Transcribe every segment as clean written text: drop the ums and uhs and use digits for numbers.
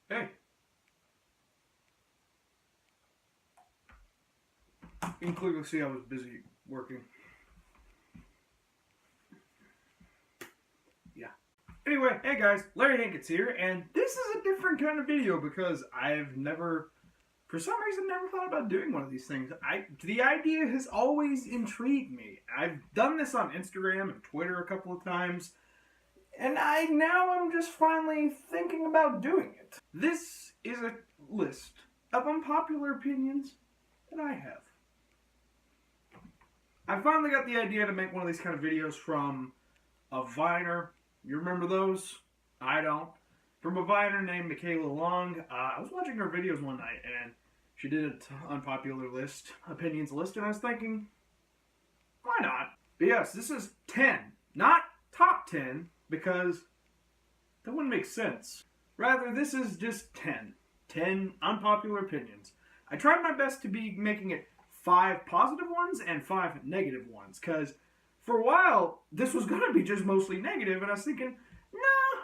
Hey. You can clearly see I was busy working. Yeah. Anyway, hey guys, Larry Hankins here, and this is a different kind of video because I've never, for some reason, never thought about doing one of these things. The idea has always intrigued me. I've done this on Instagram and Twitter a couple of times, and now I'm just finally thinking about doing it. This is a list of unpopular opinions that I have. I finally got the idea to make one of these kind of videos from a Viner. You remember those? I don't. From a Viner named Michaela Long. I was watching her videos one night, and she did an unpopular list, opinions list, and I was thinking, why not? But yes, this is 10. Not top 10, because that wouldn't make sense. Rather, this is just 10. 10 unpopular opinions. I tried my best to be making it 5 positive ones and 5 negative ones, because for a while, this was going to be just mostly negative, and I was thinking, no,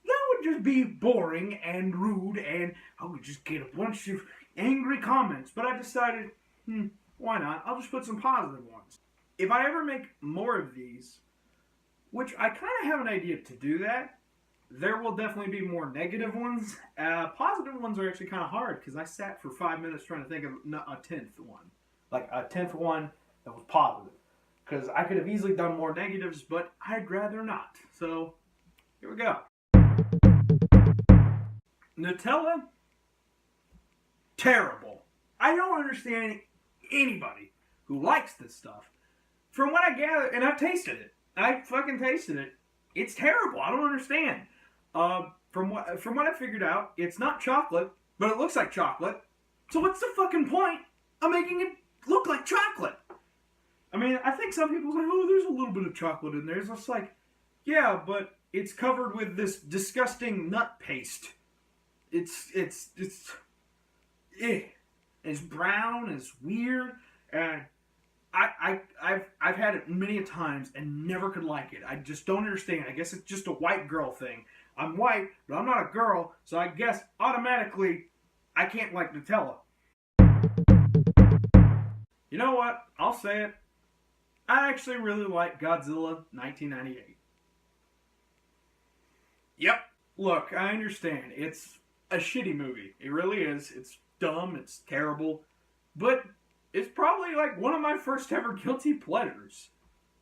that would just be boring and rude, and I would just get a bunch of angry comments. But I decided, why not? I'll just put some positive ones. If I ever make more of these, which I kind of have an idea to do that, there will definitely be more negative ones. Positive ones are actually kind of hard, because I sat for 5 minutes trying to think of a 10th one. Like a 10th one that was positive. Because I could have easily done more negatives, but I'd rather not. So, here we go. Nutella? Terrible. I don't understand anybody who likes this stuff. From what I gather, and I've tasted it. I fucking tasted it. It's terrible. I don't understand. From what I figured out, it's not chocolate, but it looks like chocolate. So what's the fucking point of making it look like chocolate? I mean, I think some people say, oh, there's a little bit of chocolate in there. It's just like, yeah, but it's covered with this disgusting nut paste. It's brown, it's weird, and I've had it many a times and never could like it. I just don't understand. I guess it's just a white girl thing. I'm white, but I'm not a girl, so I guess automatically I can't like Nutella. You know what? I'll say it. I actually really like Godzilla 1998. Yep. Look, I understand. It's a shitty movie. It really is. It's dumb. It's terrible. But it's probably like one of my first ever guilty pleasures.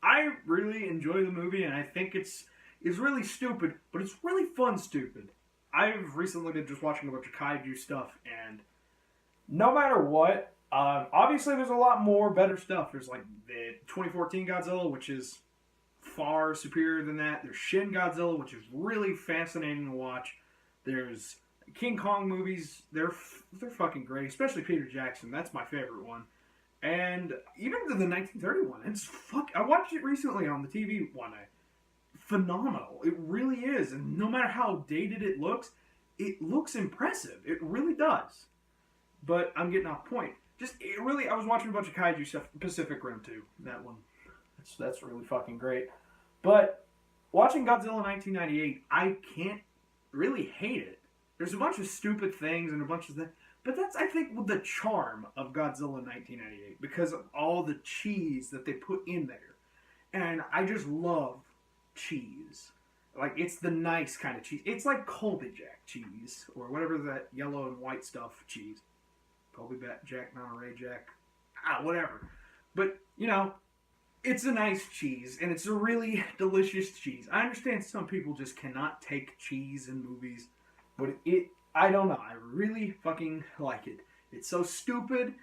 I really enjoy the movie, and I think it's really stupid, but it's really fun stupid. I've recently been just watching a bunch of kaiju stuff, and no matter what, obviously there's a lot more better stuff. There's like the 2014 Godzilla, which is far superior than that. There's Shin Godzilla, which is really fascinating to watch. There's King Kong movies. They're fucking great, especially Peter Jackson. That's my favorite one. And even the 1931, I watched it recently on the TV one night. Phenomenal. It really is. And no matter how dated it looks impressive. It really does. But I'm getting off point. I was watching a bunch of kaiju stuff. Pacific Rim 2. That one. That's really fucking great. But watching Godzilla 1998, I can't really hate it. There's a bunch of stupid things and a bunch of things. But that's, I think, the charm of Godzilla 1998. Because of all the cheese that they put in there. And I just love cheese. Like, it's the nice kind of cheese. It's like Colby Jack cheese. Or whatever that yellow and white stuff cheese. Colby Jack, Monterey Jack. Whatever. But, it's a nice cheese. And it's a really delicious cheese. I understand some people just cannot take cheese in movies. But I don't know. I really fucking like it. It's so stupid.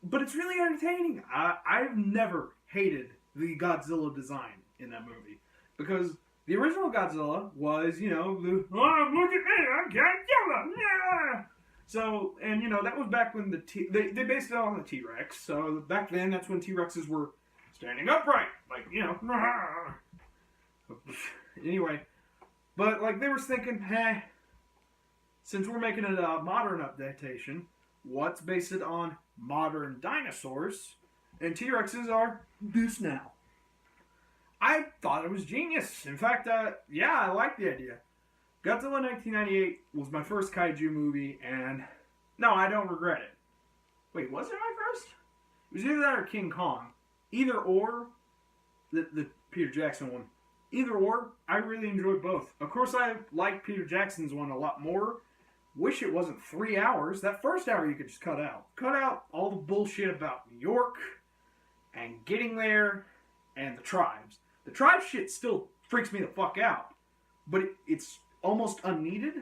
But it's really entertaining. I've never hated the Godzilla design in that movie. Because the original Godzilla was, look at me, I'm Godzilla, yeah! So, and that was back when they based it on the T-Rex. So back then, that's when T-Rexes were standing upright. Like, Anyway. But, like, they were thinking, since we're making it a modern adaptation, what's based it on modern dinosaurs? And T-Rexes are this now. I thought it was genius. In fact, I like the idea. Godzilla 1998 was my first kaiju movie, and no, I don't regret it. Wait, was it my first? It was either that or King Kong. Either or, the Peter Jackson one. Either or, I really enjoyed both. Of course, I like Peter Jackson's one a lot more. Wish it wasn't 3 hours. That first hour you could just cut out. Cut out all the bullshit about New York and getting there and the tribes. The tribe shit still freaks me the fuck out. But it's almost unneeded,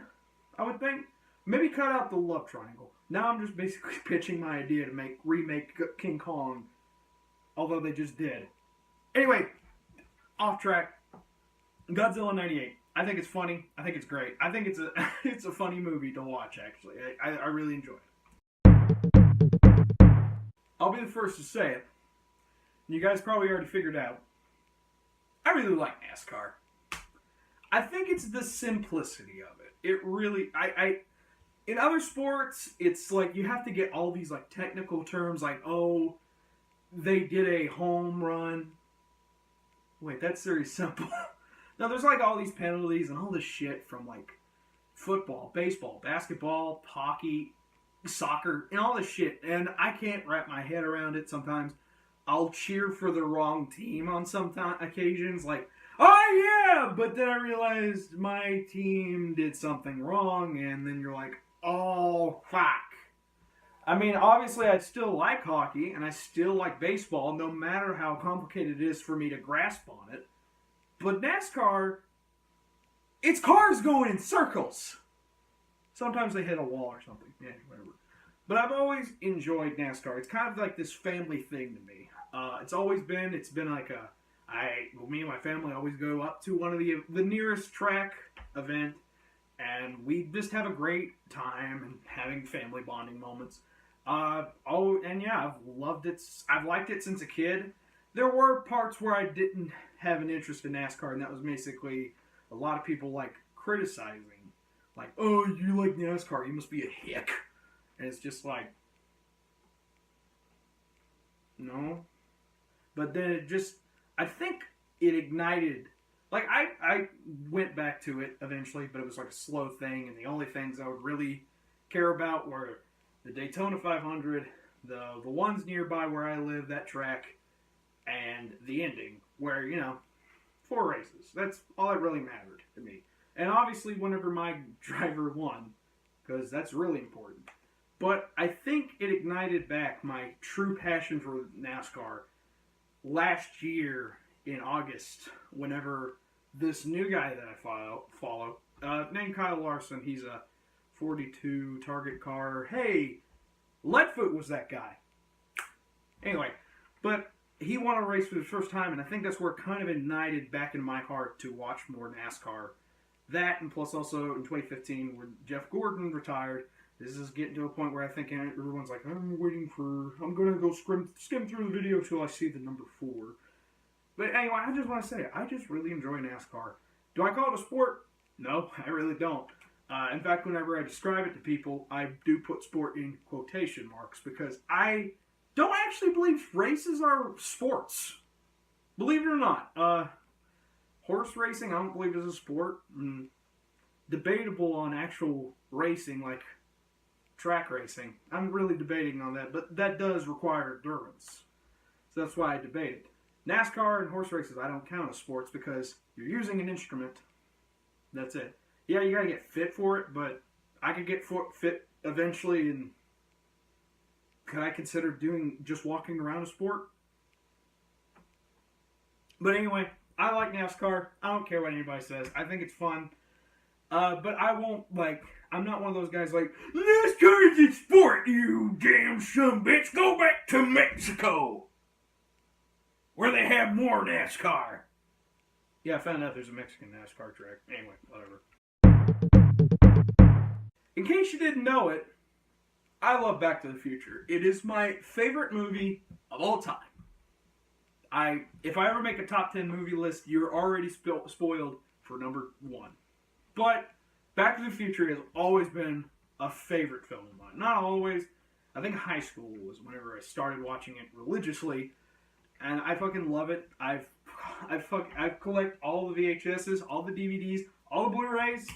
I would think. Maybe cut out the love triangle. Now I'm just basically pitching my idea to remake King Kong. Although they just did. Anyway, off track. Godzilla 98. I think it's funny. I think it's great. I think it's a funny movie to watch, actually. I really enjoy it. I'll be the first to say it. You guys probably already figured out. I really like NASCAR. I think it's the simplicity of it. It really... in other sports, it's like you have to get all these like technical terms like, oh, they did a home run. Wait, that's very simple. Now, there's like all these penalties and all this shit from like football, baseball, basketball, hockey, soccer, and all this shit. And I can't wrap my head around it sometimes. I'll cheer for the wrong team on some occasions. Like, oh yeah! But then I realized my team did something wrong. And then you're like, oh, fuck. I mean, obviously I still like hockey and I still like baseball, no matter how complicated it is for me to grasp on it. But NASCAR, it's cars going in circles. Sometimes they hit a wall or something. Yeah, whatever. But I've always enjoyed NASCAR. It's kind of like this family thing to me. It's been like me and my family always go up to one of the nearest track event, and we just have a great time and having family bonding moments. I've loved it. I've liked it since a kid. There were parts where I didn't have an interest in NASCAR, and that was basically a lot of people like criticizing, like, oh, you like NASCAR, you must be a hick. And it's just like, no. But then I think it ignited, like, I went back to it eventually, but it was like a slow thing, and the only things I would really care about were the Daytona 500, the ones nearby where I live, that track, and the ending, where, 4 races. That's all that really mattered to me. And obviously whenever my driver won, because that's really important. But I think it ignited back my true passion for NASCAR last year in August, whenever this new guy that I follow named Kyle Larson, he's a 42 Target car. Hey, Leadfoot was that guy. Anyway, but he won a race for the first time, and I think that's where it kind of ignited back in my heart to watch more NASCAR. That, and plus also in 2015, when Jeff Gordon retired, this is getting to a point where I think everyone's like, I'm going to go skim through the video till I see the number 4. But anyway, I just want to say, I just really enjoy NASCAR. Do I call it a sport? No, I really don't. In fact, whenever I describe it to people, I do put sport in quotation marks, because I don't actually believe races are sports. Believe it or not. Horse racing, I don't believe is a sport. Debatable on actual racing, like track racing. I'm really debating on that, but that does require endurance. So that's why I debate it. NASCAR and horse races, I don't count as sports because you're using an instrument. That's it. Yeah, you gotta get fit for it, but I could get fit eventually, and could I consider doing just walking around a sport? But anyway, I like NASCAR. I don't care what anybody says. I think it's fun. But I won't, I'm not one of those guys like, NASCAR is a sport, you damn son bitch. Go back to Mexico, where they have more NASCAR. Yeah, I found out there's a Mexican NASCAR track. Anyway, whatever. In case you didn't know it, I love Back to the Future. It is my favorite movie of all time. If I ever make a top 10 movie list, you're already spoiled for number 1. But Back to the Future has always been a favorite film of mine. Not always. I think high school was whenever I started watching it religiously, and I fucking love it. I collect all the VHSs, all the DVDs, all the Blu-rays.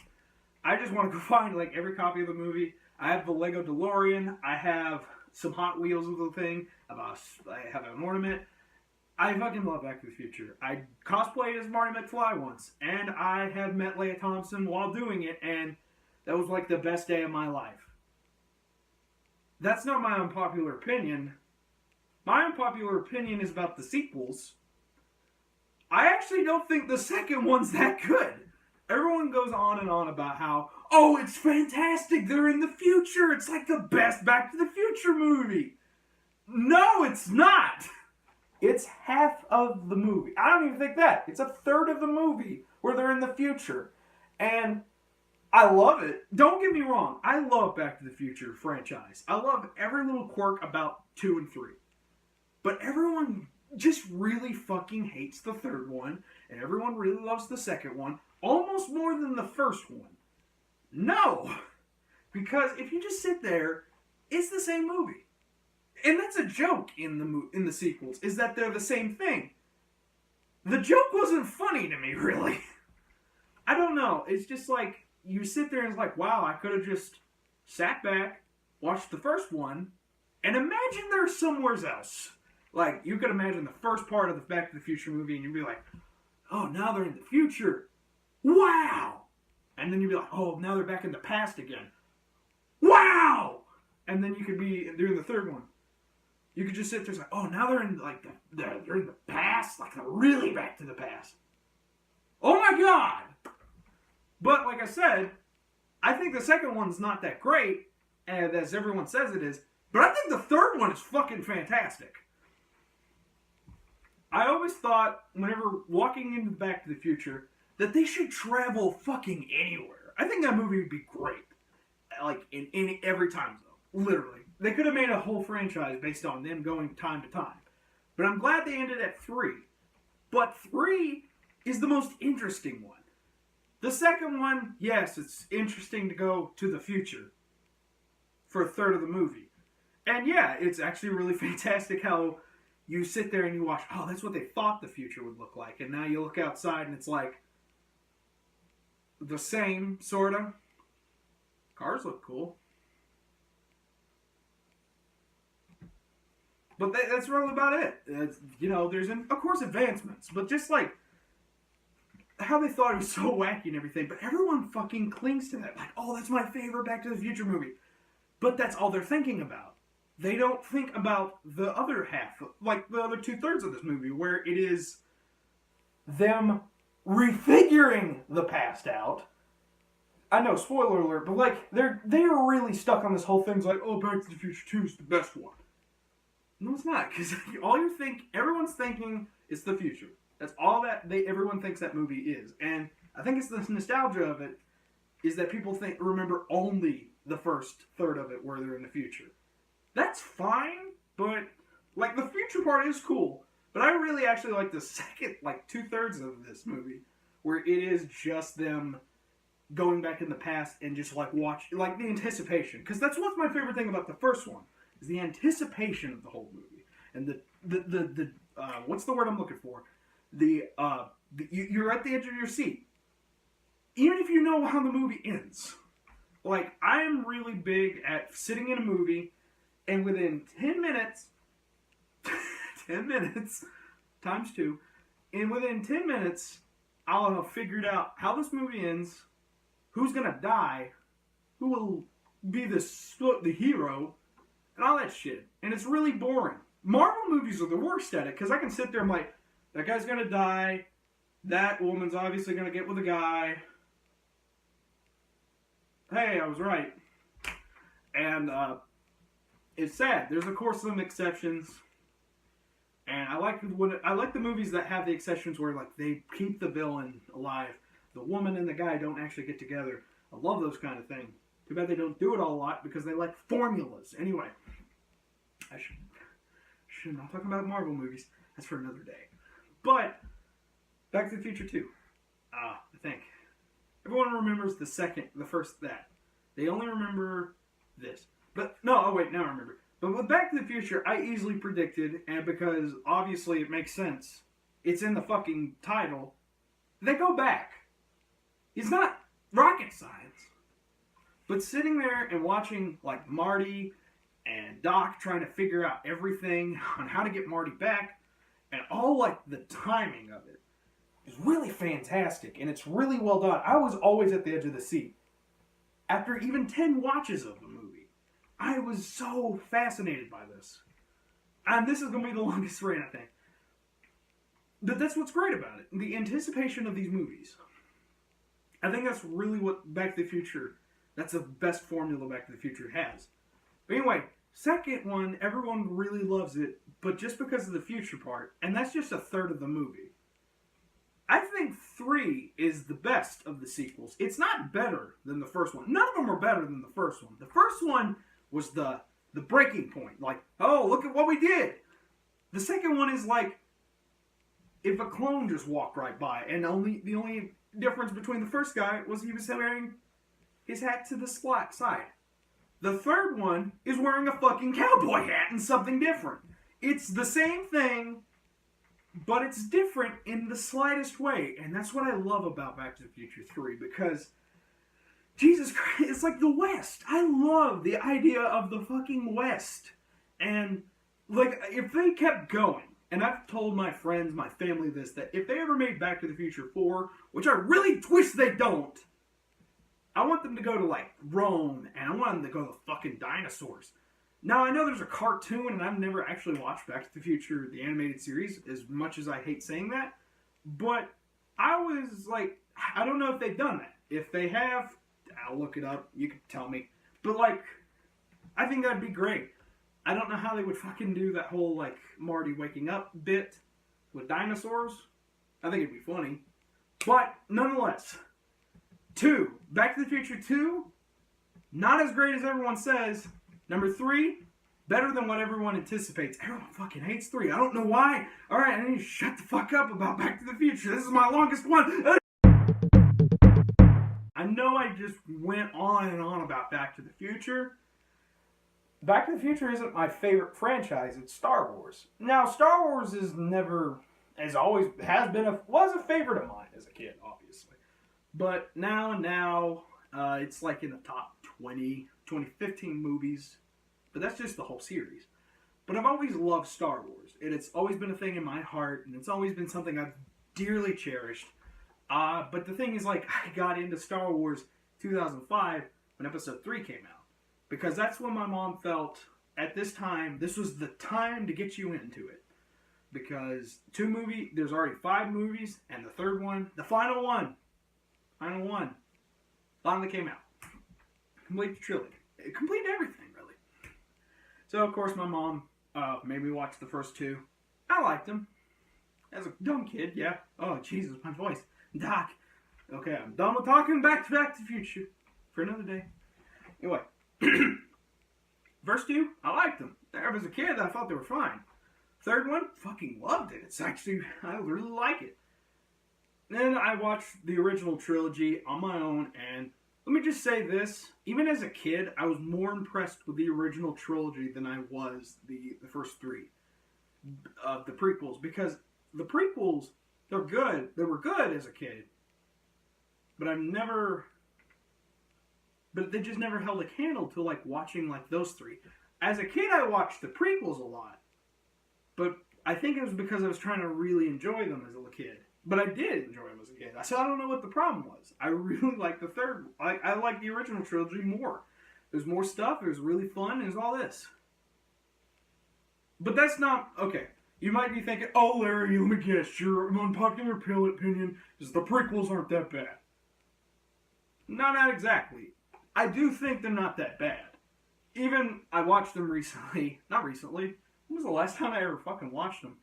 I just want to go find like every copy of the movie. I have the Lego DeLorean. I have some Hot Wheels of the thing. I have an ornament. I fucking love Back to the Future. I cosplayed as Marty McFly once, and I have met Leia Thompson while doing it, and that was like the best day of my life. That's not my unpopular opinion. My unpopular opinion is about the sequels. I actually don't think the second one's that good. Everyone goes on and on about how, oh, it's fantastic, they're in the future, it's like the best Back to the Future movie. No, it's not. It's half of the movie. I don't even think that. It's a third of the movie where they're in the future. And I love it. Don't get me wrong. I love Back to the Future franchise. I love every little quirk about 2 and 3. But everyone just really fucking hates the third one. And everyone really loves the second one. Almost more than the first one. No. Because if you just sit there, it's the same movie. And that's a joke in the sequels, is that they're the same thing. The joke wasn't funny to me, really. I don't know. It's just like, you sit there and it's like, wow, I could have just sat back, watched the first one, and imagine they're somewhere else. Like, you could imagine the first part of the Back to the Future movie, and you'd be like, oh, now they're in the future. Wow! And then you'd be like, oh, now they're back in the past again. Wow! And then you could be doing the third one. You could just sit there and say, oh, now they're in like they're in the past, like they're really back to the past. Oh my god! But like I said, I think the second one's not that great, and as everyone says it is. But I think the third one is fucking fantastic. I always thought, whenever walking into Back to the Future, that they should travel fucking anywhere. I think that movie would be great, like in every time zone, literally. They could have made a whole franchise based on them going time to time. But I'm glad they ended at 3. But 3 is the most interesting one. The second one, yes, it's interesting to go to the future for a third of the movie. And yeah, it's actually really fantastic how you sit there and you watch, oh, that's what they thought the future would look like. And now you look outside and it's like the same, sort of. Cars look cool. But that's really about it. There's, of course, advancements. But just like how they thought it was so wacky and everything. But everyone fucking clings to that. Like, oh, that's my favorite Back to the Future movie. But that's all they're thinking about. They don't think about the other half. Like, the other 2/3 of this movie. Where it is them refiguring the past out. I know, spoiler alert. But, like, they're really stuck on this whole thing. It's like, oh, Back to the Future 2 is the best one. No, it's not, because everyone's thinking it's the future. That's all that everyone thinks that movie is. And I think it's the nostalgia of it, is that people remember only the first third of it where they're in the future. That's fine, but, like, the future part is cool. But I really actually like the second, like, 2/3 of this movie, where it is just them going back in the past and just, like, like, the anticipation. Because that's what's my favorite thing about the first one. Is the anticipation of the whole movie, and the what's the word I'm looking for? You're at the edge of your seat, even if you know how the movie ends. Like, I am really big at sitting in a movie, and within 10 minutes, 10 minutes times 2, and within 10 minutes, I'll have figured out how this movie ends, who's gonna die, who will be the hero. And all that shit. And it's really boring. Marvel movies are the worst at it, because I can sit there and I'm like, that guy's gonna die, that woman's obviously gonna get with a guy. Hey, I was right. And it's sad. There's of course some exceptions. And I like the movies that have the exceptions where like they keep the villain alive. The woman and the guy don't actually get together. I love those kind of things. Too bad they don't do it all a lot because they like formulas. Anyway, I should not talk about Marvel movies. That's for another day. But Back to the Future 2. I think everyone remembers the first that. They only remember this. But no, oh wait, now I remember. But with Back to the Future, I easily predicted, and because obviously it makes sense, it's in the fucking title. They go back. It's not rocket science. But sitting there and watching like Marty and Doc trying to figure out everything on how to get Marty back, and all like the timing of it is really fantastic, and it's really well done. I was always at the edge of the seat. After even 10 watches of the movie, I was so fascinated by this. And this is going to be the longest rant, I think. But that's what's great about it. The anticipation of these movies. I think that's really what Back to the Future, that's the best formula Back to the Future has. But anyway, second one, everyone really loves it, but just because of the future part, and that's just a third of the movie. I think 3 is the best of the sequels. It's not better than the first one. None of them are better than the first one. The first one was the breaking point. Like, oh, look at what we did. The second one is like, if a clone just walked right by, and the only difference between the first guy was he was wearing his hat to the side. The third one is wearing a fucking cowboy hat and something different. It's the same thing, but it's different in the slightest way. And that's what I love about Back to the Future 3, because Jesus Christ, it's like the West. I love the idea of the fucking West. And like, if they kept going, and I've told my friends, my family this, that if they ever made Back to the Future 4, which I really wish they don't, I want them to go to, like, Rome, and I want them to go to the fucking dinosaurs. Now, I know there's a cartoon, and I've never actually watched Back to the Future, the animated series, as much as I hate saying that, but I was like, I don't know if they've done that. If they have, I'll look it up, you can tell me. But, like, I think that'd be great. I don't know how they would fucking do that whole, like, Marty waking up bit with dinosaurs. I think it'd be funny. But, nonetheless, 2, Back to the Future 2, not as great as everyone says. Number 3, better than what everyone anticipates. Everyone fucking hates 3. I don't know why. Alright, I need to shut the fuck up about Back to the Future. This is my longest one. I know I just went on and on about Back to the Future. Back to the Future isn't my favorite franchise. It's Star Wars. Now, Star Wars is never, was a favorite of mine as a kid, obviously. But now, it's like in the top 2015 movies. But that's just the whole series. But I've always loved Star Wars. And it's always been a thing in my heart. And it's always been something I've dearly cherished. But the thing is, like, I got into Star Wars 2005 when Episode 3 came out. Because that's when my mom felt, at this time, this was the time to get you into it. Because there's already 5 movies, and the third one, the final one, finally came out. Complete the trilogy. It completed everything, really. So, of course, my mom made me watch the first 2. I liked them. As a dumb kid, yeah. Oh, Jesus, my voice. Doc. Okay, I'm done with talking Back to the Future for another day. Anyway. First 2, I liked them. As a kid, I thought they were fine. Third one, fucking loved it. It's actually, I really like it. Then I watched the original trilogy on my own, and let me just say this. Even as a kid, I was more impressed with the original trilogy than I was the first 3. The prequels. Because the prequels, they're good. They were good as a kid. But they just never held a candle to, like, watching, like, those 3. As a kid, I watched the prequels a lot. But I think it was because I was trying to really enjoy them as a kid. But I did enjoy them as a kid. So I don't know what the problem was. I really liked the third. I liked the original trilogy more. There's more stuff. It was really fun. There's all this. But that's not... Okay. You might be thinking, oh, Larry, let me guess. Your unpopular opinion is the prequels aren't that bad. No, not exactly. I do think they're not that bad. Even, I watched them recently. Not recently. When was the last time I ever fucking watched them?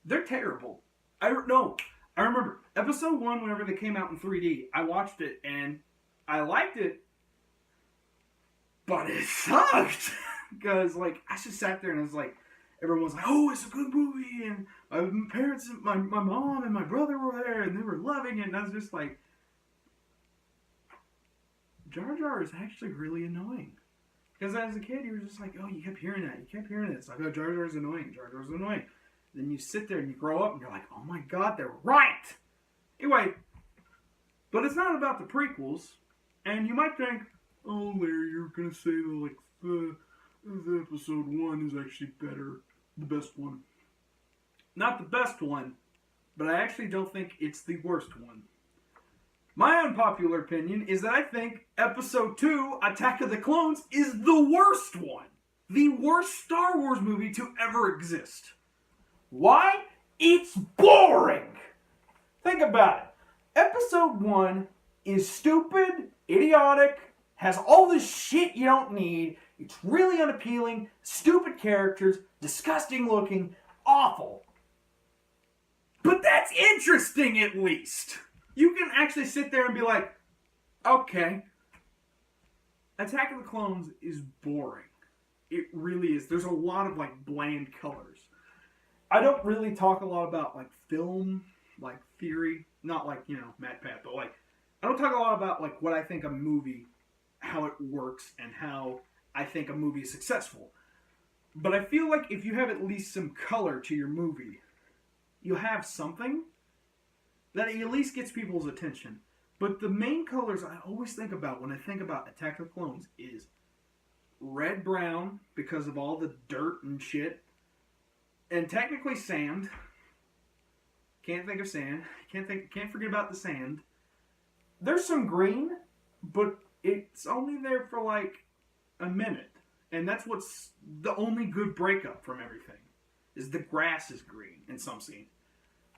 They're terrible. I remember. Episode 1, whenever they came out in 3D, I watched it, and I liked it, but it sucked. Because, like, I just sat there, and it was like, everyone was like, oh, it's a good movie, and my parents, my mom and my brother were there, and they were loving it, and I was just like, Jar Jar is actually really annoying. Because as a kid, you were just like, oh, you kept hearing that. It's like, oh, Jar Jar's annoying. Then you sit there and you grow up and you're like, oh my god, they're right! Anyway, but it's not about the prequels. And you might think, oh, Larry, you're gonna say that like the episode 1 is actually better, the best one. Not the best one, but I actually don't think it's the worst one. My unpopular opinion is that I think episode 2, Attack of the Clones, is the worst one. The worst Star Wars movie to ever exist. Why? It's boring! Think about it. Episode 1 is stupid, idiotic, has all this shit you don't need, it's really unappealing, stupid characters, disgusting looking, awful. But that's interesting at least. You can actually sit there and be like, okay, Attack of the Clones is boring. It really is. There's a lot of like bland colors. I don't really talk a lot about like film, like theory, not like, Matt Pat, but like, I don't talk a lot about like what I think a movie, how it works, and how I think a movie is successful. But I feel like if you have at least some color to your movie, you'll have something that at least gets people's attention. But the main colors I always think about when I think about Attack of the Clones is red, brown, because of all the dirt and shit, and technically sand. Can't think of sand. Can't forget about the sand. There's some green, but it's only there for like a minute. And that's what's the only good breakup from everything, is the grass is green in some scenes.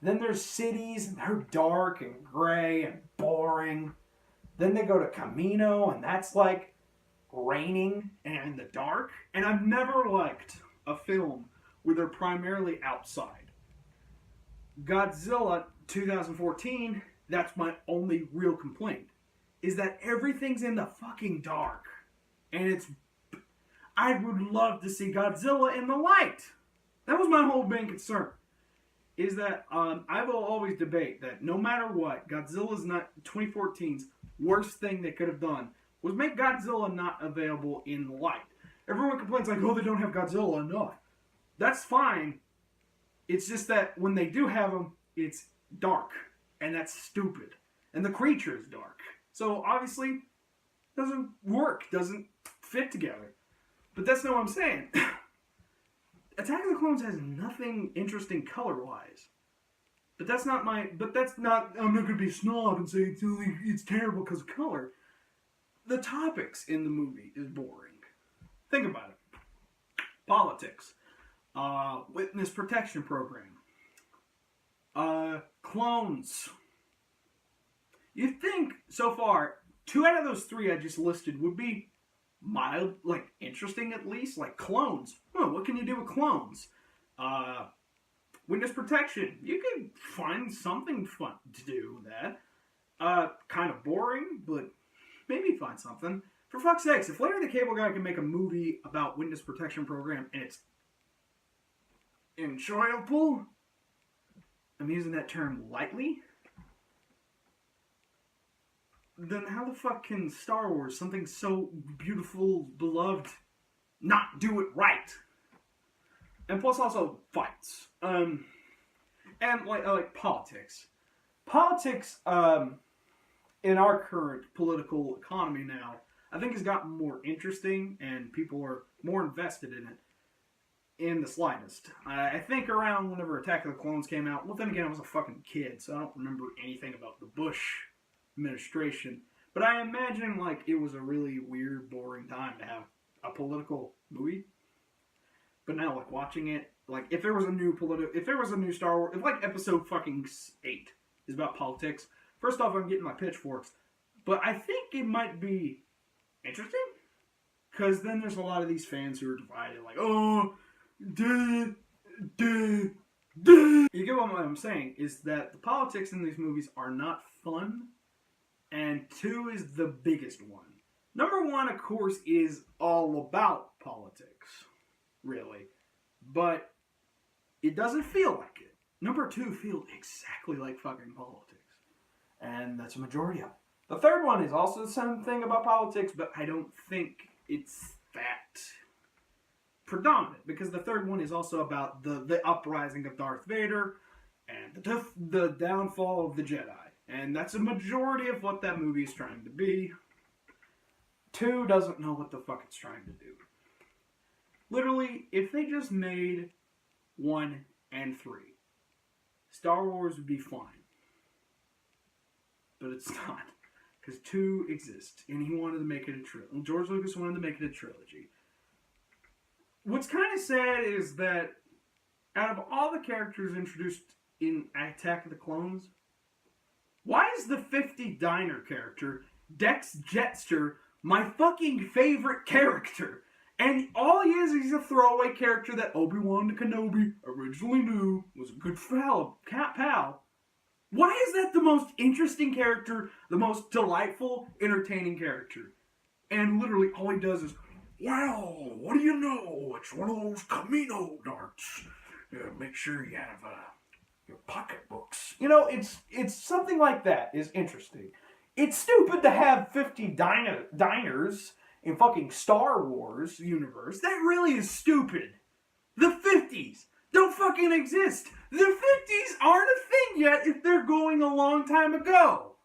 Then there's cities, and they're dark and gray and boring. Then they go to Camino, and that's like raining and in the dark. And I've never liked a film where they're primarily outside. Godzilla 2014, that's my only real complaint, is that everything's in the fucking dark. And I would love to see Godzilla in the light. That was my whole main concern. Is that I will always debate that no matter what, Godzilla's not 2014's worst thing they could have done was make Godzilla not available in the light. Everyone complains like, oh, they don't have Godzilla enough. That's fine. It's just that when they do have him, it's dark. And that's stupid. And the creature is dark. So obviously, doesn't work. Doesn't fit together. But that's not what I'm saying. Attack of the Clones has nothing interesting color-wise. I'm not going to be a snob and say it's terrible because of color. The topics in the movie is boring. Think about it. Politics. Witness protection program. Clones. You'd think, so far, 2 out of those 3 I just listed would be mild, like, interesting at least. Like, clones. What can you do with clones? Witness protection. You can find something fun to do with that. Kind of boring, but maybe find something. For fuck's sakes, if Larry the Cable Guy can make a movie about witness protection program and it's enjoyable, I'm using that term lightly, then how the fuck can Star Wars, something so beautiful, beloved, not do it right? And plus also fights. And like politics. Politics, in our current political economy now, I think has gotten more interesting and people are more invested in it in the slightest. I think around whenever Attack of the Clones came out, well then again I was a fucking kid, so I don't remember anything about the Bush administration. But I imagine like it was a really weird, boring time to have a political movie. But now, like watching it, like if there was a new Star Wars, if like episode fucking 8 is about politics, first off I'm getting my pitchforks, but I think it might be interesting because then there's a lot of these fans who are divided, like You get what I'm saying? Is that the politics in these movies are not fun. And 2 is the biggest one. Number 1, of course, is all about politics. Really. But it doesn't feel like it. Number 2 feels exactly like fucking politics. And that's a majority of it. The third one is also the same thing about politics, but I don't think it's that predominant. Because the third one is also about the uprising of Darth Vader and the downfall of the Jedi. And that's a majority of what that movie is trying to be. 2 doesn't know what the fuck it's trying to do. Literally, if they just made 1 and 3, Star Wars would be fine. But it's not. Because 2 exists, and he wanted to make it a trilogy. George Lucas wanted to make it a trilogy. What's kind of sad is that out of all the characters introduced in Attack of the Clones, why is the 50 Diner character, Dex Jetster, my fucking favorite character? And all he is, he's a throwaway character that Obi-Wan Kenobi originally knew was a good pal. Why is that the most interesting character, the most delightful, entertaining character? And literally all he does is, well, what do you know? It's one of those Camino darts. Make sure you have your pocketbooks. You know, it's something like that is interesting. It's stupid to have 50 diners in fucking Star Wars universe. That really is stupid. The 50s don't fucking exist. The 50s aren't a thing yet if they're going a long time ago.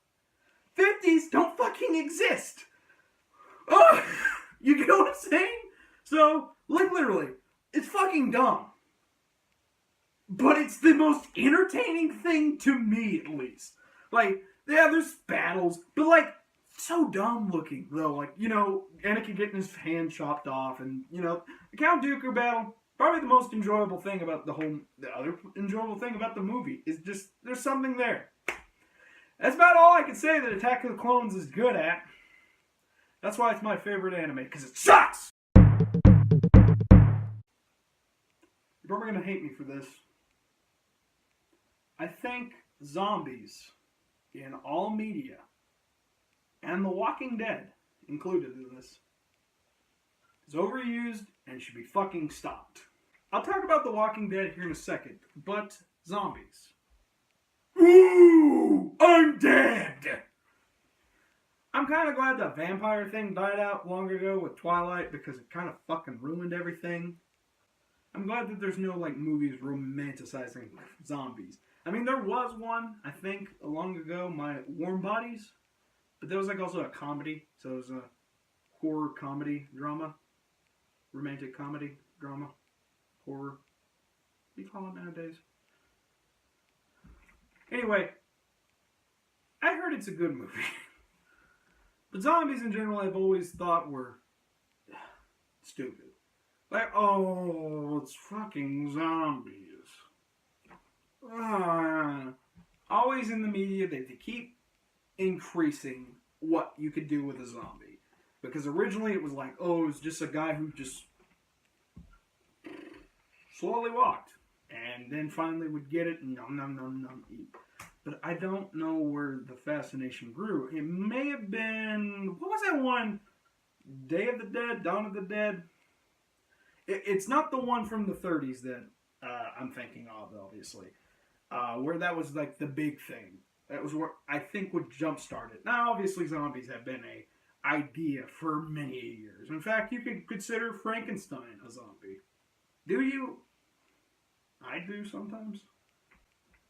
50s don't fucking exist. Oh, you get what I'm saying? So, like literally, it's fucking dumb. But it's the most entertaining thing to me, at least. Like, yeah, there's battles, but like, so dumb looking, though. Like, you know, Anakin getting his hand chopped off, and, you know, the Count Dooku battle, probably the most enjoyable thing about the other enjoyable thing about the movie is just, there's something there. That's about all I can say that Attack of the Clones is good at. That's why it's my favorite anime, because it sucks! You're probably going to hate me for this. I think zombies in all media, and The Walking Dead included in this, is overused and should be fucking stopped. I'll talk about The Walking Dead here in a second, but zombies. Ooh, I'm dead! I'm kind of glad the vampire thing died out long ago with Twilight because it kind of fucking ruined everything. I'm glad that there's no, like, movies romanticizing zombies. I mean, there was one, I think, long ago, My Warm Bodies, but there was, like, also a comedy, so it was a horror comedy drama, romantic comedy drama, horror, what do you call it nowadays? Anyway, I heard it's a good movie. But zombies in general I've always thought were stupid. Like, oh, it's fucking zombies. Always in the media, they keep increasing what you could do with a zombie. Because originally it was like, oh, it was just a guy who just slowly walked. And then finally would get it and nom, eat. But I don't know where the fascination grew. It may have been, what was that one? Day of the Dead? Dawn of the Dead? It's not the one from the 30s that I'm thinking of, obviously. Where that was like the big thing. That was where I think would jumpstart it. Now, obviously, zombies have been a idea for many years. In fact, you could consider Frankenstein a zombie. Do you? I do sometimes.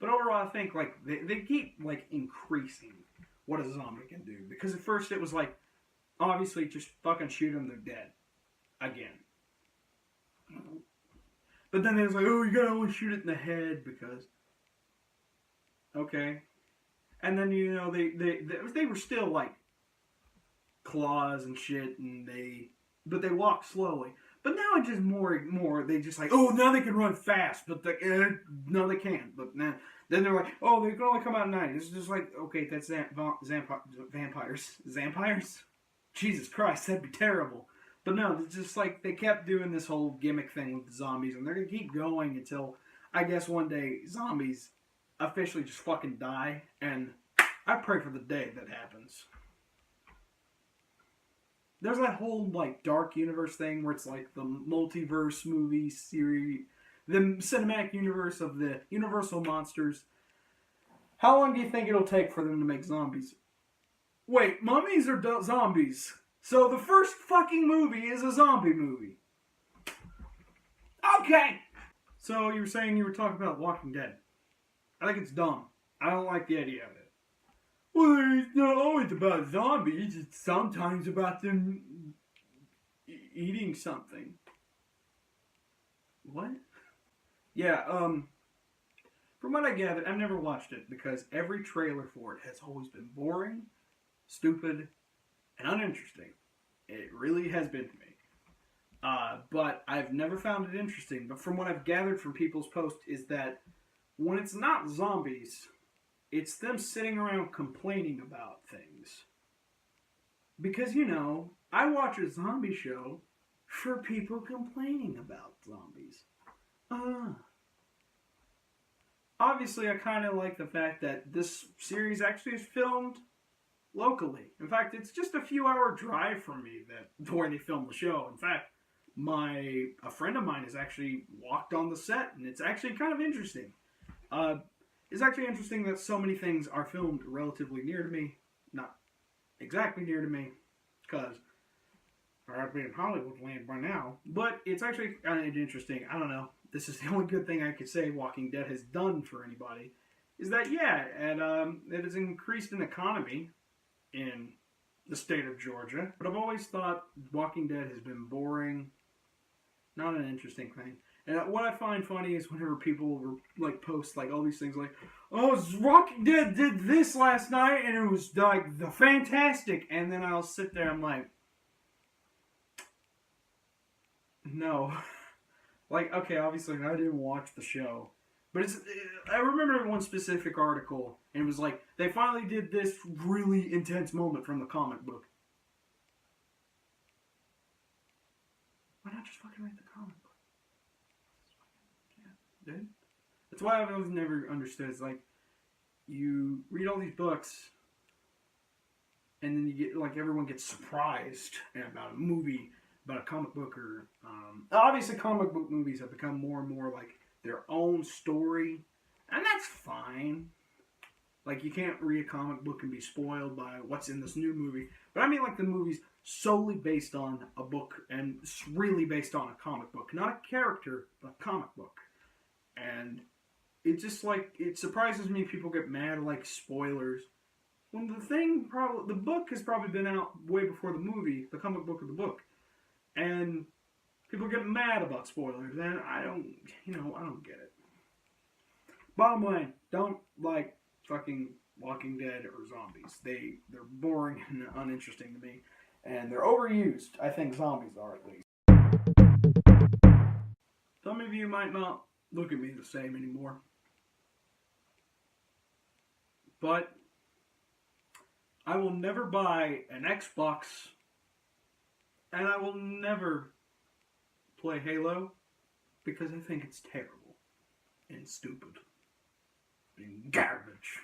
But overall, I think like they keep like increasing what a zombie can do. Because at first it was like, obviously, just fucking shoot them, they're dead. Again. But then there's like, oh, you gotta only shoot it in the head because, okay. And then, you know, they were still like claws and shit, and but they walk slowly. But now it's just more, they just like, oh, now they can run fast, but no, they can't. But then they're like, oh, they can only come out at night. It's just like, okay, that's vampires. Vampires? Jesus Christ, that'd be terrible. But no, it's just like they kept doing this whole gimmick thing with the zombies, and they're going to keep going until, I guess one day, zombies officially just fucking die, and I pray for the day that happens. There's that whole, like, dark universe thing where it's like the multiverse movie series, the cinematic universe of the Universal monsters. How long do you think it'll take for them to make zombies? Wait, mummies or zombies? So the first fucking movie is a zombie movie. Okay! So you were saying you were talking about Walking Dead. I think it's dumb. I don't like the idea of it. Well, it's not always about zombies. It's sometimes about them eating something. What? Yeah, from what I gathered, I've never watched it because every trailer for it has always been boring, stupid, and uninteresting. It really has been to me. But I've never found it interesting. But from what I've gathered from people's posts is that when it's not zombies, it's them sitting around complaining about things. Because, I watch a zombie show for people complaining about zombies. Uh, Obviously, I kind of like the fact that this series actually is filmed locally. In fact, it's just a few hour drive from me where they filmed the show. In fact, a friend of mine has actually walked on the set, and it's actually kind of interesting. Uh, it's actually interesting that so many things are filmed relatively near to me, not exactly near to me, because I'd be in Hollywood land by now. But it's actually kind of interesting. I don't know. This is the only good thing I could say Walking Dead has done for anybody. Is that, yeah, and it has increased an economy in the state of Georgia. But I've always thought Walking Dead has been boring, not an interesting thing. And what I find funny is whenever people post all these things "Oh, Walking Dead did this last night and it was the fantastic," and then I'll sit there, I'm like, no. Okay, obviously I didn't watch the show. But I remember one specific article, and it was they finally did this really intense moment from the comic book. Why not just fucking write the comic book? Yeah, dude. That's why I've always never understood. It's you read all these books, and then you get, everyone gets surprised about a movie, about a comic book, or obviously comic book movies have become more and more their own story, and that's fine. You can't read a comic book and be spoiled by what's in this new movie. But I mean the movie's solely based on a book, and it's really based on a comic book. Not a character, but a comic book. And it just it surprises me people get mad spoilers. When the book has probably been out way before the movie, the comic book of the book. And people get mad about spoilers, and I don't get it. Bottom line, don't like fucking Walking Dead or zombies. They're boring and uninteresting to me, and they're overused. I think zombies are, at least. Some of you might not look at me the same anymore, but I will never buy an Xbox, and I will never play Halo because I think it's terrible and stupid and garbage.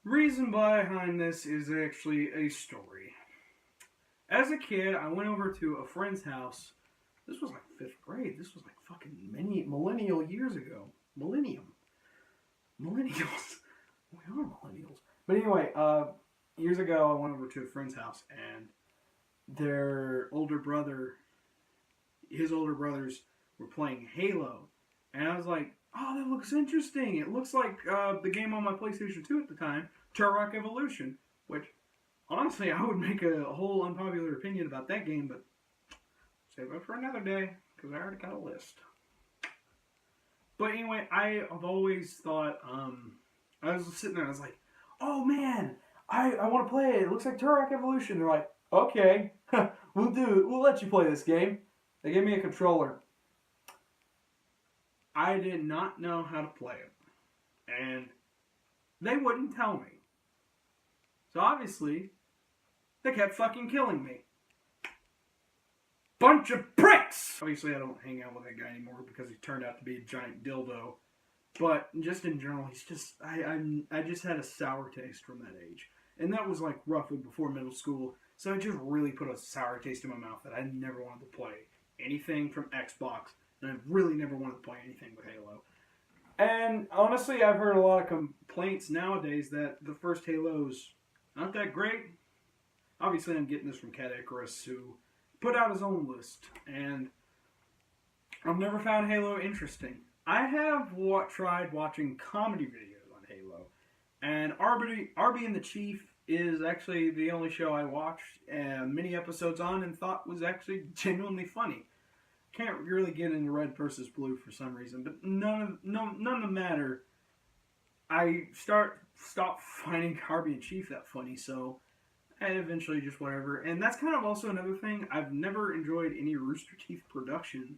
Reason behind this is actually a story. As a kid, I went over to a friend's house. This was 5th grade. This was fucking many millennial years ago. Millennials. We are millennials. But anyway, years ago, I went over to a friend's house, and his older brothers were playing Halo. And I was like, oh, that looks interesting. It looks like the game on my PlayStation 2 at the time, Turok Evolution, which, honestly, I would make a whole unpopular opinion about that game, but save it for another day, because I already got a list. But anyway, I've always thought, I was sitting there, I was like, oh man, I want to play it. It looks like Turok Evolution. They're like, okay, we'll let you play this game. They gave me a controller. I did not know how to play it. And they wouldn't tell me. So obviously, they kept fucking killing me. Bunch of pricks! Obviously, I don't hang out with that guy anymore because he turned out to be a giant dildo. But just in general, he's just... I just had a sour taste from that age. And that was roughly before middle school. So it just really put a sour taste in my mouth that I never wanted to play anything from Xbox. And I really never wanted to play anything with Halo. And honestly, I've heard a lot of complaints nowadays that the first Halo's not that great. Obviously, I'm getting this from Cat Icarus, who put out his own list. And I've never found Halo interesting. I have tried watching comedy videos on Halo. And Arby and the Chief is actually the only show I watched many episodes on and thought was actually genuinely funny. Can't really get into Red versus Blue for some reason, but none of them matter. I stopped finding Arby and Chief that funny, so I eventually just whatever. And that's kind of also another thing. I've never enjoyed any Rooster Teeth production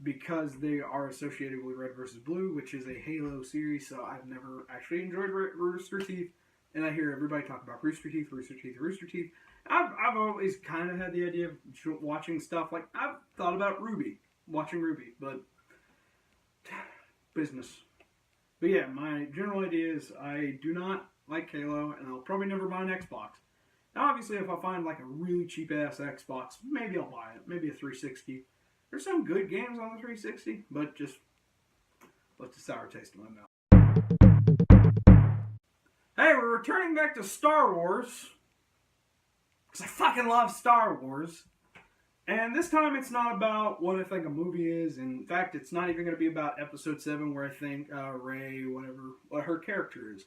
because they are associated with Red vs. Blue, which is a Halo series, so I've never actually enjoyed Rooster Teeth. And I hear everybody talk about Rooster Teeth, Rooster Teeth, Rooster Teeth. I've always kind of had the idea of watching stuff like I've thought about watching Ruby, but business. But yeah, my general idea is I do not like Halo, and I'll probably never buy an Xbox. Now, obviously, if I find like a really cheap ass Xbox, maybe I'll buy it. Maybe a 360. There's some good games on the 360, but just left a sour taste in my mouth. Hey, we're returning back to Star Wars. Because I fucking love Star Wars. And this time it's not about what I think a movie is. In fact, it's not even going to be about Episode 7 where I think Rey, what her character is.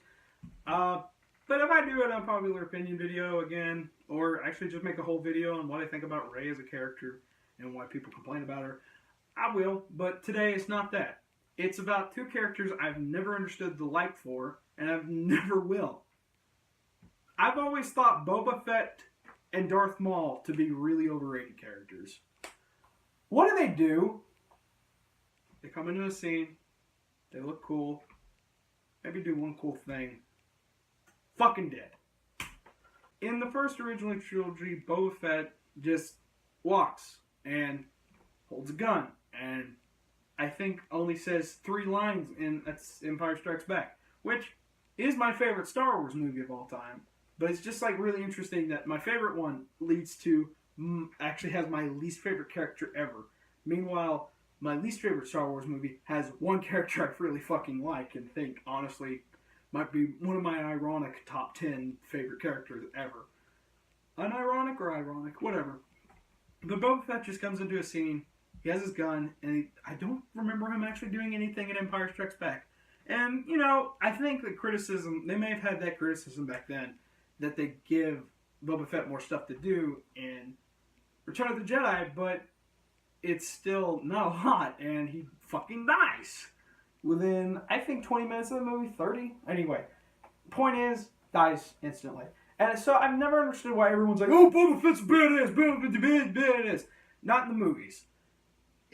But if I do an unpopular opinion video again, or actually just make a whole video on what I think about Rey as a character and why people complain about her, I will. But today it's not that. It's about two characters I've never understood the like for, and I've never will. I've always thought Boba Fett and Darth Maul to be really overrated characters. What do? They come into a scene, they look cool, maybe do one cool thing. Fucking dead. In the first original trilogy, Boba Fett just walks and holds a gun, and I think only says 3 lines, and that's Empire Strikes Back, which is my favorite Star Wars movie of all time. But it's just like really interesting that my favorite one leads to actually has my least favorite character ever. Meanwhile, my least favorite Star Wars movie has one character I really fucking like and think honestly might be one of my ironic top 10 favorite characters ever. Unironic or ironic, whatever. But Boba Fett just comes into a scene, he has his gun, and I don't remember him actually doing anything in Empire Strikes Back. And, you know, I think the criticism, they may have had that criticism back then, that they give Boba Fett more stuff to do in Return of the Jedi, but it's still not a lot, and he fucking dies within, I think, 20 minutes of the movie, 30? Anyway, point is, dies instantly. And so I've never understood why everyone's like, oh, Boba Fett's badass, Boba Fett's badass. Not in the movies.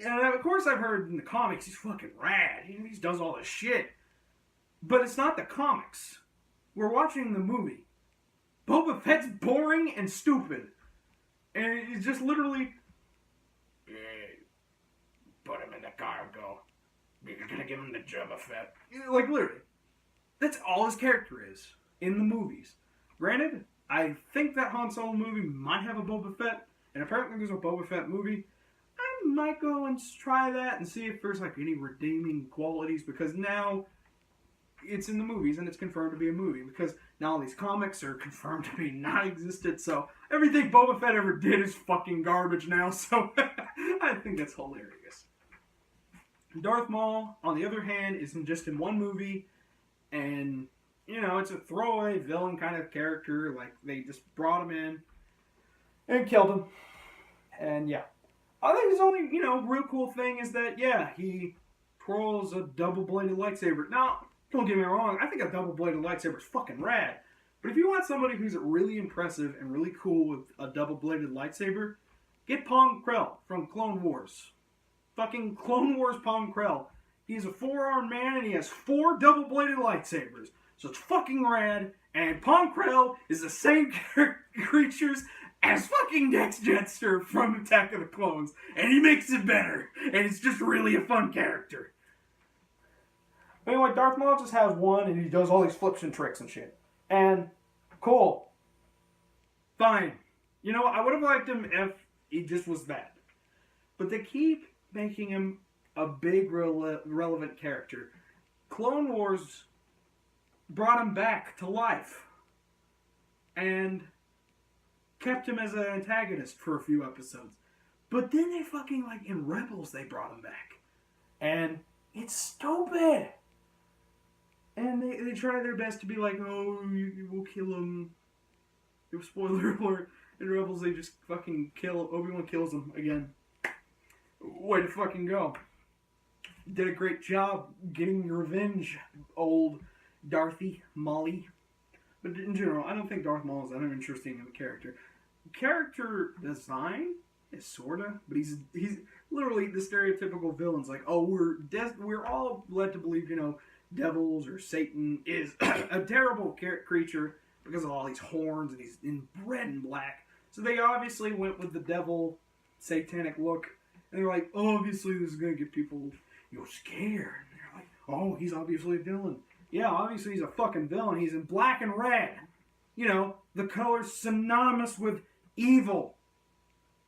And of course I've heard in the comics, he's fucking rad. He does all this shit. But it's not the comics. We're watching the movie. Boba Fett's boring and stupid. And he's just literally, put him in the cargo. You're gonna give him the Jabba Fett. Like, literally. That's all his character is in the movies. Granted, I think that Han Solo movie might have a Boba Fett, and apparently there's a Boba Fett movie. I might go and try that and see if there's like any redeeming qualities, because now it's in the movies and it's confirmed to be a movie, because now all these comics are confirmed to be non-existent, so everything Boba Fett ever did is fucking garbage now, so I think that's hilarious. Darth Maul, on the other hand, is just in one movie, and, you know, it's a throwaway villain kind of character. Like, they just brought him in and killed him. And, yeah. I think his only, you know, real cool thing is that, yeah, he twirls a double-bladed lightsaber. Now, don't get me wrong, I think a double-bladed lightsaber is fucking rad. But if you want somebody who's really impressive and really cool with a double-bladed lightsaber, get Pong Krell from Clone Wars. Fucking Clone Wars Pong Krell. He's a 4-armed man and he has 4 double-bladed lightsabers. So it's fucking rad. And Pong Krell is the same creatures as fucking Dex Jetster from Attack of the Clones. And he makes it better. And it's just really a fun character. Anyway, Darth Maul just has one and he does all these flips and tricks and shit. And, cool. Fine. You know, I would have liked him if he just was that. But they keep making him a big, relevant character. Clone Wars brought him back to life. And kept him as an antagonist for a few episodes. But then they fucking, like, in Rebels, they brought him back. And it's stupid. And they try their best to be like, oh, you will kill him. Spoiler alert. In Rebels, they just fucking kill. Obi-Wan kills him again. Way to fucking go. Did a great job getting your revenge, old Darthy Molly. But in general, I don't think Darth Maul is that interesting of a character. Character design is sorta, but he's literally the stereotypical villains. Like, oh, we're all led to believe, devils or Satan is a terrible creature because of all these horns and he's in red and black. So they obviously went with the devil satanic look, and they're like, oh, obviously this is gonna get people, scared. And they're like, oh, he's obviously a villain. Yeah, obviously he's a fucking villain. He's in black and red. The color's synonymous with evil.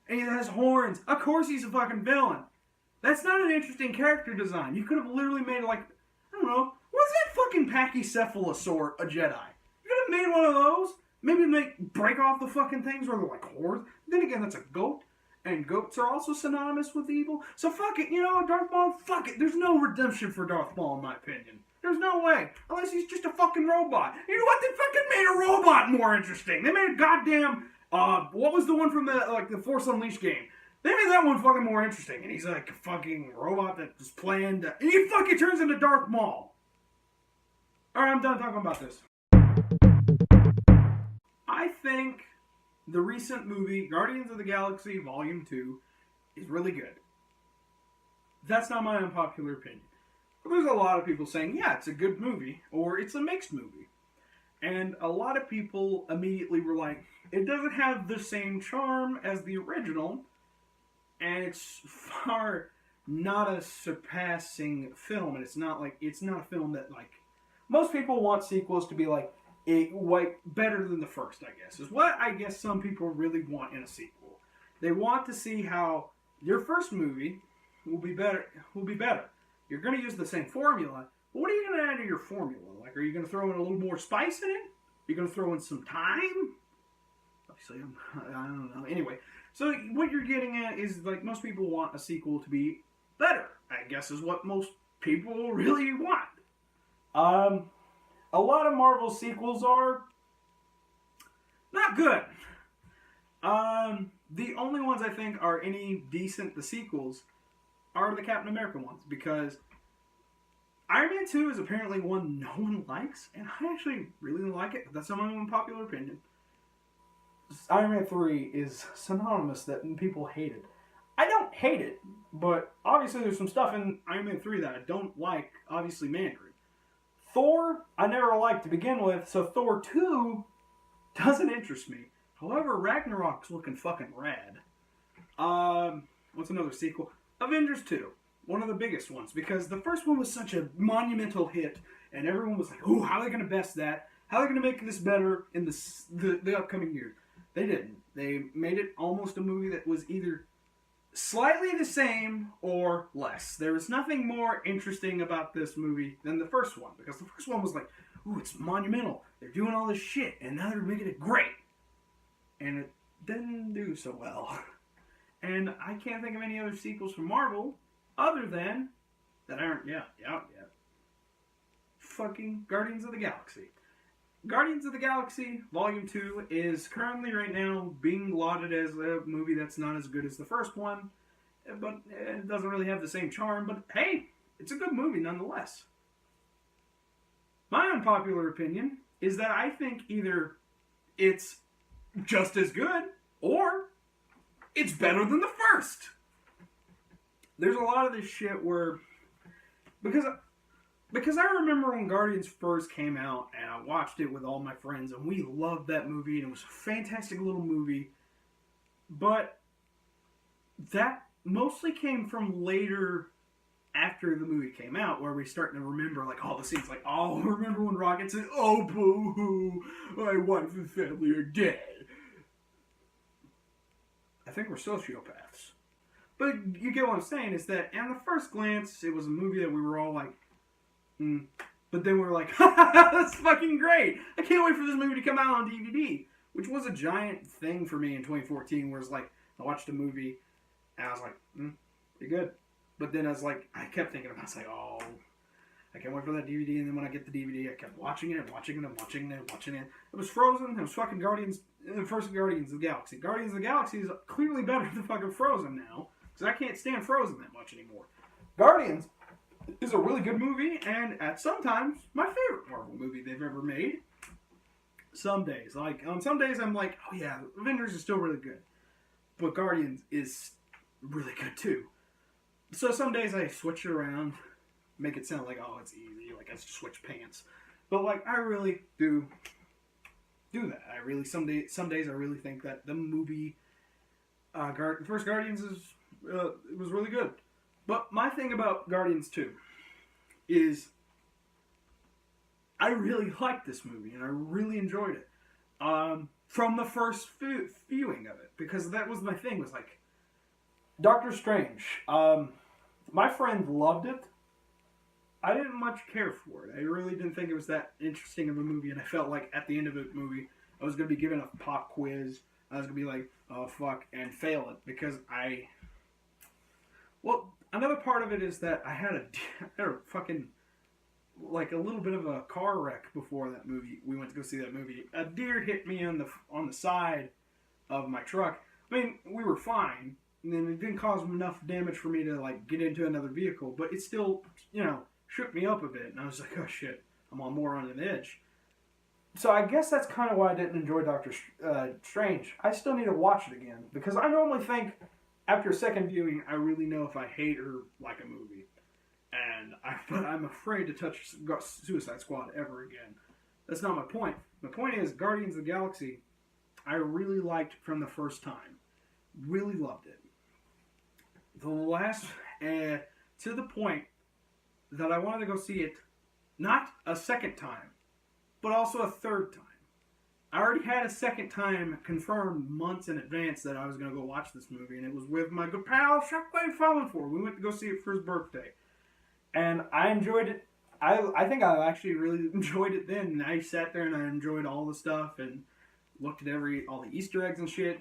And he has horns. Of course he's a fucking villain. That's not an interesting character design. You could have literally made I don't know, what's that fucking Pachycephalosaur a Jedi? You could have made one of those. Maybe break off the fucking things where they're like horns. Then again, that's a goat. And goats are also synonymous with evil. So fuck it, Darth Maul, fuck it. There's no redemption for Darth Maul in my opinion. There's no way. Unless he's just a fucking robot. You know what? They fucking made a robot more interesting. They made a goddamn, what was the one from the Force Unleashed game? They made that one fucking more interesting. And he's like a fucking robot that was planned. And he fucking turns into Darth Maul. Alright, I'm done talking about this. I think the recent movie, Guardians of the Galaxy Volume 2, is really good. That's not my unpopular opinion. But there's a lot of people saying, yeah, it's a good movie, or it's a mixed movie. And a lot of people immediately were like, it doesn't have the same charm as the original, and it's far not a surpassing film, and it's not a film that, most people want sequels to be better than the first, I guess, is what I guess some people really want in a sequel. They want to see how your first movie will be better. You're going to use the same formula, but what are you going to add to your formula? Are you going to throw in a little more spice in it? Are you going to throw in some time? Obviously, I don't know. Anyway, so what you're getting at is, most people want a sequel to be better, I guess is what most people really want. A lot of Marvel sequels are not good. The only ones I think are any decent, the sequels, are the Captain America ones, because Iron Man 2 is apparently one no one likes, and I actually really like it, but that's not my unpopular opinion. Iron Man 3 is synonymous that people hate it. I don't hate it, but obviously there's some stuff in Iron Man 3 that I don't like, obviously Mandarin. Thor, I never liked to begin with, so Thor 2 doesn't interest me. However, Ragnarok's looking fucking rad. What's another sequel? Avengers 2. One of the biggest ones, because the first one was such a monumental hit, and everyone was like, ooh, how are they going to best that? How are they going to make this better in the upcoming years? They didn't. They made it almost a movie that was either slightly the same or less. There was nothing more interesting about this movie than the first one, because the first one was like, ooh, it's monumental. They're doing all this shit, and now they're making it great. And it didn't do so well. And I can't think of any other sequels from Marvel other than that aren't out yet. Fucking Guardians of the Galaxy. Guardians of the Galaxy Volume 2 is currently right now being lauded as a movie that's not as good as the first one, but it doesn't really have the same charm, but hey, it's a good movie nonetheless. My unpopular opinion is that I think either it's just as good or it's better than the first. There's a lot of this shit where, because I remember when Guardians first came out, and I watched it with all my friends, and we loved that movie, and it was a fantastic little movie, but that mostly came from later, after the movie came out, where we starting to remember, all the scenes, oh, remember when Rocket said, oh, boo-hoo, my wife and family are dead. I think we're sociopaths. But you get what I'm saying, is that, at the first glance, it was a movie that we were all like, But then we were like, that's fucking great. I can't wait for this movie to come out on DVD. Which was a giant thing for me in 2014, where it's I watched a movie, and I was like, pretty good. But then I kept thinking about it, oh, I can't wait for that DVD. And then when I get the DVD, I kept watching it and watching it and watching it and watching it. It was Frozen. It was fucking Guardians. The first Guardians of the Galaxy. Guardians of the Galaxy is clearly better than fucking Frozen now, because I can't stand Frozen that much anymore. Guardians is a really good movie, and at sometimes my favorite Marvel movie they've ever made. Some days, like on some days, I'm like, oh yeah, Avengers is still really good, but Guardians is really good too. So some days I switch it around, make it sound like, oh, it's easy, like I just switch pants. But like I really do that. I really some days I really think that the movie, the first Guardians it was really good. But my thing about Guardians 2 is I really liked this movie and I really enjoyed it from the first viewing of it, because that was my thing, was like Doctor Strange. My friend loved it. I didn't much care for it. I really didn't think it was that interesting of a movie, and I felt like at the end of the movie, I was going to be given a pop quiz. I was going to be like, oh, fuck, and fail it, because well, another part of it is that I had a fucking, like a little bit of a car wreck before that movie. We went to go see that movie. A deer hit me on the side of my truck. I mean, we were fine, and then it didn't cause enough damage for me to, like, get into another vehicle, but it still, shook me up a bit, and I was like, oh shit, I'm more on an edge. So I guess that's kind of why I didn't enjoy Doctor Strange. I still need to watch it again, because I normally think after a second viewing, I really know if I hate or like a movie. But I'm afraid to touch Suicide Squad ever again. That's not my point. My point is, Guardians of the Galaxy, I really liked from the first time. Really loved it. The last, to the point that I wanted to go see it, not a second time, but also a third time. I already had a second time confirmed months in advance that I was going to go watch this movie, and it was with my good pal, Shockwave Fallen For. We went to go see it for his birthday. And I enjoyed it. I think I actually really enjoyed it then, and I sat there and I enjoyed all the stuff, and looked at all the Easter eggs and shit.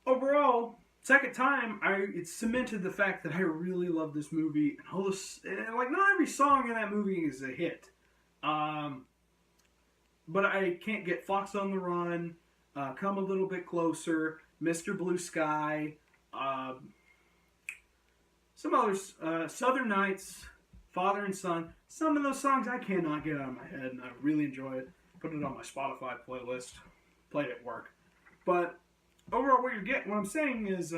Overall, second time, it cemented the fact that I really love this movie, and all this, and like, not every song in that movie is a hit. But I Can't Get Fox on the Run, Come a Little Bit Closer, Mr. Blue Sky, some others, Southern Nights, Father and Son. Some of those songs I cannot get out of my head, and I really enjoy it. Put it on my Spotify playlist, played it at work. But overall, what I'm saying is,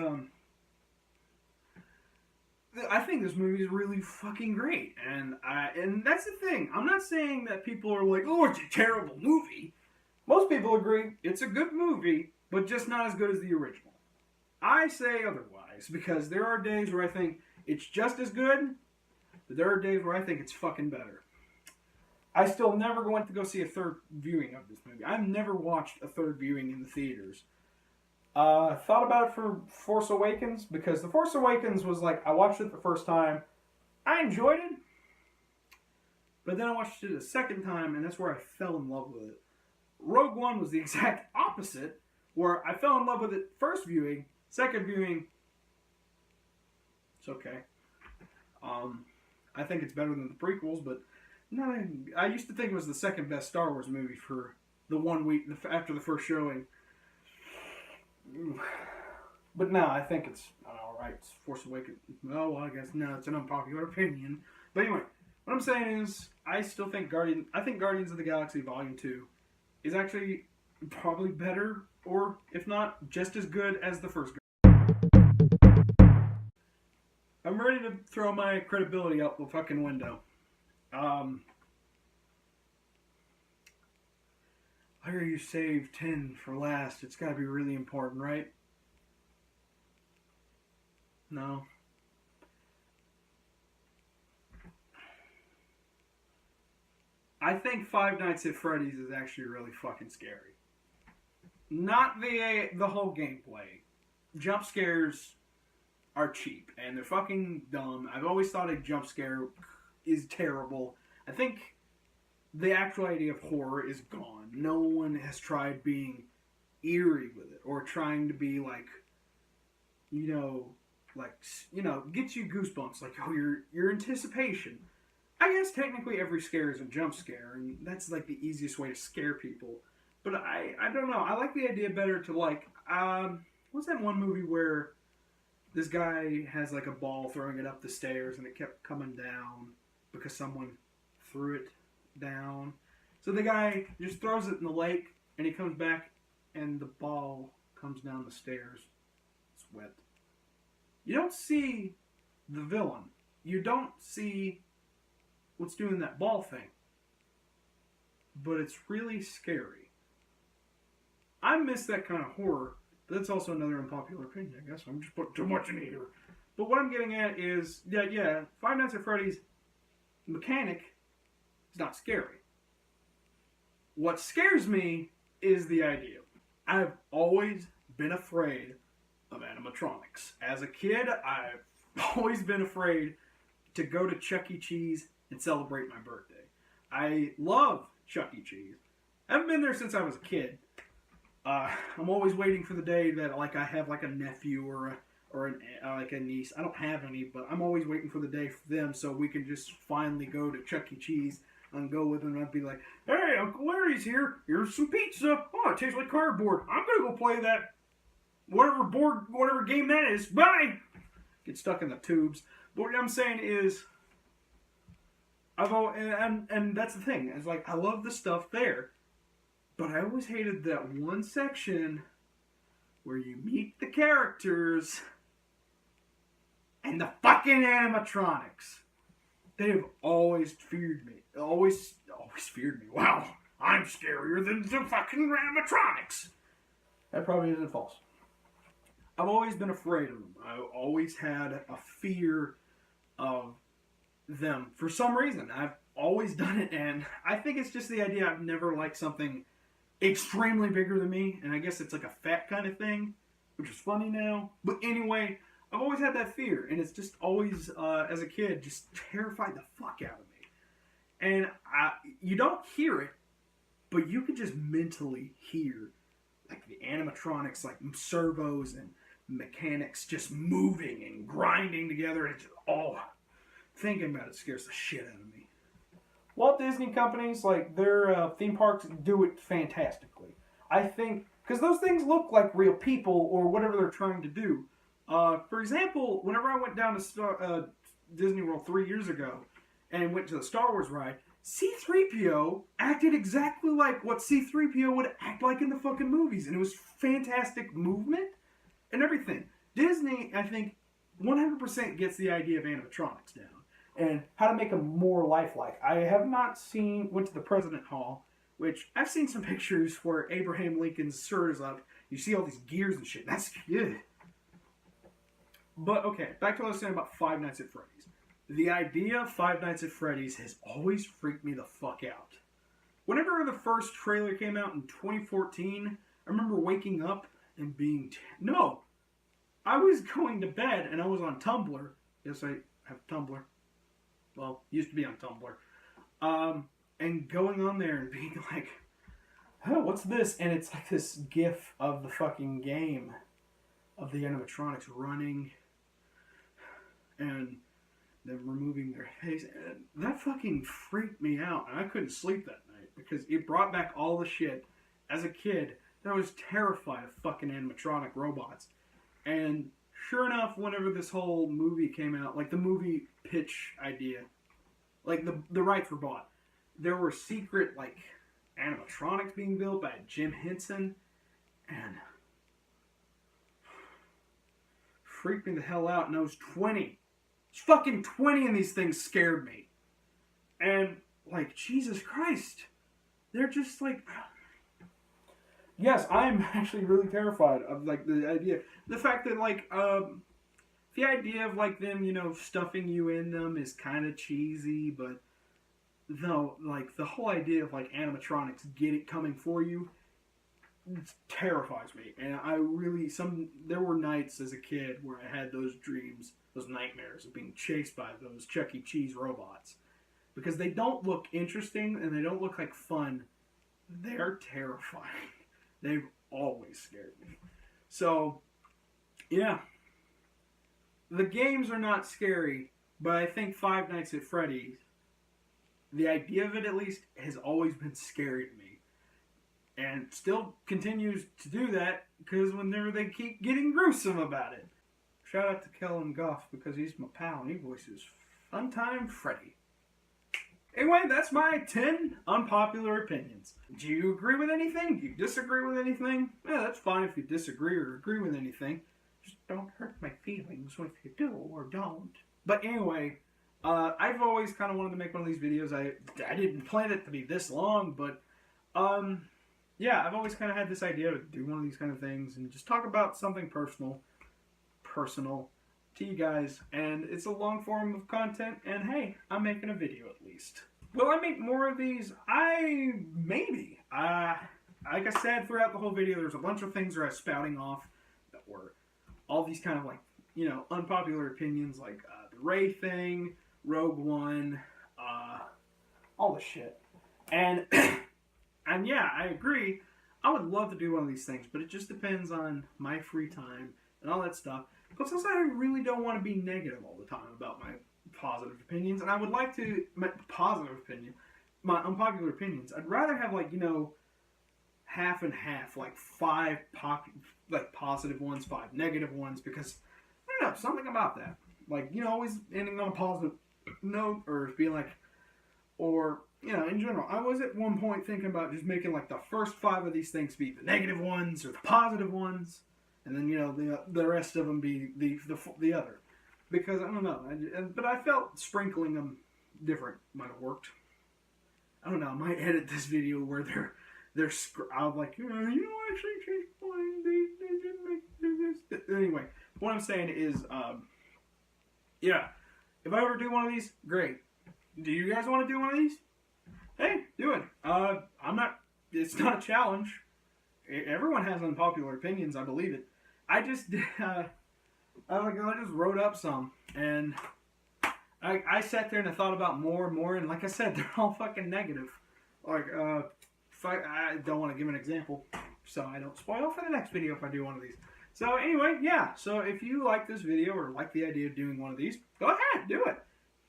I think this movie is really fucking great, and that's the thing. I'm not saying that people are like, oh, it's a terrible movie. Most people agree it's a good movie, but just not as good as the original. I say otherwise, because there are days where I think it's just as good, but there are days where I think it's fucking better. I still never went to go see a third viewing of this movie. I've never watched a third viewing in the theaters. Thought about it for Force Awakens, because The Force Awakens was like, I watched it the first time, I enjoyed it, but then I watched it a second time, and that's where I fell in love with it. Rogue One was the exact opposite, where I fell in love with it first viewing, second viewing, it's okay. I think it's better than the prequels, but no, I used to think it was the second best Star Wars movie for the 1 week after the first showing. But no, I think it's alright. It's Force Awakens. Oh, well, I guess no, it's an unpopular opinion. But anyway, what I'm saying is, I still think Guardians of the Galaxy Volume 2 is actually probably better, or if not, just as good as the first. I'm ready to throw my credibility out the fucking window. I hear you saved 10 for last. It's gotta be really important, right? No. I think Five Nights at Freddy's is actually really fucking scary. Not the whole gameplay. Jump scares are cheap, and they're fucking dumb. I've always thought a jump scare is terrible. I think the actual idea of horror is gone. No one has tried being eerie with it, or trying to be like, gets you goosebumps, like, oh, your anticipation. I guess technically every scare is a jump scare, and that's like the easiest way to scare people. But I don't know. I like the idea better to like what's that one movie where this guy has like a ball throwing it up the stairs and it kept coming down because someone threw it down. So the guy just throws it in the lake and he comes back and the ball comes down the stairs. It's wet. You don't see the villain. You don't see what's doing that ball thing. But it's really scary. I miss that kind of horror. But that's also another unpopular opinion, I guess. I'm just putting too much in here. But what I'm getting at is, yeah, Five Nights at Freddy's mechanic is not scary. What scares me is the idea. I've always been afraid of animatronics. As a kid, I've always been afraid to go to Chuck E. Cheese and celebrate my birthday. I love Chuck E. Cheese. I haven't been there since I was a kid. I'm always waiting for the day that like I have like a nephew or like a niece. I don't have any, but I'm always waiting for the day for them so we can just finally go to Chuck E. Cheese and go with them. And I'd be like, "Hey, Uncle Larry's here. Here's some pizza. Oh, it tastes like cardboard. I'm gonna go play that whatever game that is. Bye." Get stuck in the tubes. But what I'm saying is, and that's the thing. It's like I love the stuff there. But I always hated that one section where you meet the characters and the fucking animatronics. They've always feared me. Always feared me. Wow, I'm scarier than the fucking animatronics. That probably isn't false. I've always been afraid of them. I always had a fear of them for some reason. I've always done it, and I think it's just the idea I've never liked something extremely bigger than me, and I guess it's like a fat kind of thing, which is funny now. But anyway, I've always had that fear, and it's just always, as a kid, just terrified the fuck out of me. And you don't hear it, but you can just mentally hear, like, the animatronics, like, servos and mechanics just moving and grinding together, and it's just, thinking about it scares the shit out of me. Walt Disney companies, like their theme parks, do it fantastically. I think, because those things look like real people or whatever they're trying to do. For example, whenever I went down to Disney World 3 years ago and went to the Star Wars ride, C-3PO acted exactly like what C-3PO would act like in the fucking movies. And it was fantastic movement and everything. Disney, I think, 100% gets the idea of animatronics down. And how to make them more lifelike. I have not went to the President Hall, which I've seen some pictures where Abraham Lincoln's shirt is up. You see all these gears and shit. That's good. But, okay, back to what I was saying about Five Nights at Freddy's. The idea of Five Nights at Freddy's has always freaked me the fuck out. Whenever the first trailer came out in 2014, I remember waking up and being... No! I was going to bed and I was on Tumblr. Yes, I have Tumblr. Well, used to be on Tumblr. And going on there and being like, oh, what's this? And it's like this gif of the fucking game of the animatronics running and them removing their face. And that fucking freaked me out. And I couldn't sleep that night because it brought back all the shit as a kid that I was terrified of fucking animatronic robots. And sure enough, whenever this whole movie came out, like the movie pitch idea, like the rights were bought, there were secret like animatronics being built by Jim Henson, and freaked me the hell out. And I was 20, fucking 20, and these things scared me. And like Jesus Christ, they're just like. Yes, I'm actually really terrified of like the idea, the fact that like the idea of like them, you know, stuffing you in them is kind of cheesy, but no, like the whole idea of like animatronics coming for you, it terrifies me. And I really there were nights as a kid where I had those dreams, those nightmares of being chased by those Chuck E. Cheese robots, because they don't look interesting and they don't look like fun. They're terrifying. They've always scared me. So, yeah. The games are not scary, but I think Five Nights at Freddy's the idea of it, at least, has always been scary to me. And still continues to do that, because whenever they keep getting gruesome about it. Shout out to Kellen Goff, because he's my pal, and he voices Funtime Freddy. Anyway, that's my 10 unpopular opinions. Do you agree with anything? Do you disagree with anything? Yeah, that's fine if you disagree or agree with anything. Just don't hurt my feelings if you do or don't. But anyway, I've always kind of wanted to make one of these videos. I didn't plan it to be this long, but yeah, I've always kind of had this idea to do one of these kind of things and just talk about something personal to you guys. And it's a long form of content, and hey, I'm making a video at least. Will I make more of these? Maybe. Like I said throughout the whole video, there's a bunch of things that I was spouting off that were all these kind of like, you know, unpopular opinions, like the Rey thing, Rogue One, all the shit. And and yeah, I agree. I would love to do one of these things, but it just depends on my free time and all that stuff. Because also, I really don't want to be negative all the time about my positive opinions, and I would like to, my unpopular opinions, I'd rather have, like, you know, half and half, like 5 positive ones, 5 negative ones, because, I don't know, something about that. Like, you know, always ending on a positive note, or being like, or, you know, in general, I was at one point thinking about just making, like, the first 5 of these things be the negative ones, or the positive ones, and then, you know, the rest of them be the other. Because, I don't know, but I felt sprinkling them different might have worked. I don't know, I might edit this video where I'm like, you know, actually change my mind, they didn't make this. Anyway, what I'm saying is, yeah, if I ever do one of these, great. Do you guys want to do one of these? Hey, do it. It's not a challenge. Everyone has unpopular opinions, I believe it. I just wrote up some, and I sat there and I thought about more and more, and like I said, they're all fucking negative. Like, I don't want to give an example, so I don't spoil for the next video if I do one of these. So anyway, yeah, so if you like this video or like the idea of doing one of these, go ahead, do it.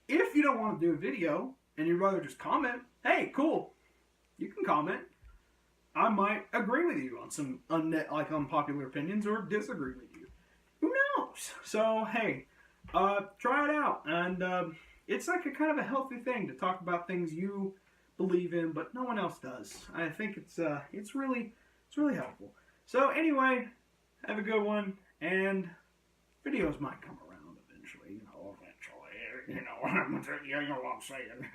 If you don't want to do a video, and you'd rather just comment, hey, cool, you can comment. I might agree with you on some unpopular opinions or disagree with you. Who knows? So, hey, try it out. And it's like a kind of a healthy thing to talk about things you believe in, but no one else does. I think it's really helpful. So, anyway, have a good one, and videos might come around eventually. You know what I'm saying.